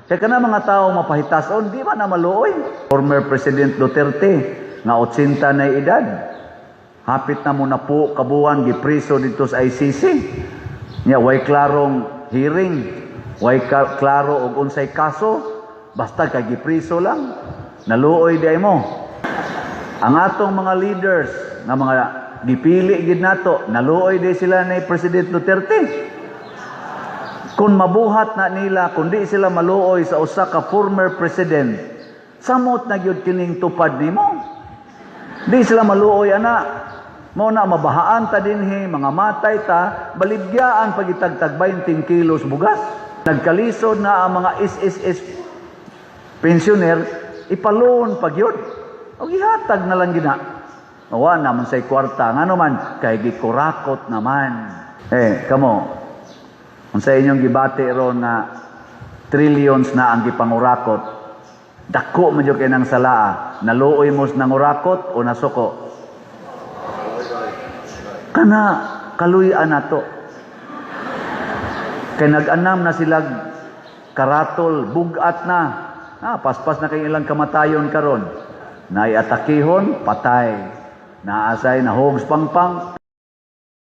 Kaya ka na mga tao mapahitason, di ba na maluoy? Former President Duterte, nga 80 na edad, hapit na muna po kabuan gipriso dito sa ICC. Nya way klarong hearing, way klaro og unsay kaso, basta kay gipriso lang. Naluoy di mo. Ang atong mga leaders nga mga gipili gid nato, naluoy di sila ni President Duterte. Kung mabuhat na nila, kundi sila maluoy sa usa ka former president, samot na gyud kining tupad nimo. Di sila maluoy ana. Mo na mabahaan ta dinhi, mga matay ta, baligyaan pagitagtag 20 kilos bugas. Nagkalisod na ang mga SSS pensioner, ipalon pagyod. O gihatag na lang gina. Wa naman say kwarta, ngano man kay gikurakot naman. Kamo. Kung sa inyong gibati ron na trillions na ang gipangurakot, dako man jud kay nang salaa, naluoy mo nang urakot o nasuko. Kana kaluy-an nato. Kay nag-anam na sila karatol, bugat na. Paspas na kay ilang kamatayon karon. Naiatakihon, patay. Naasay na hogs pangpang,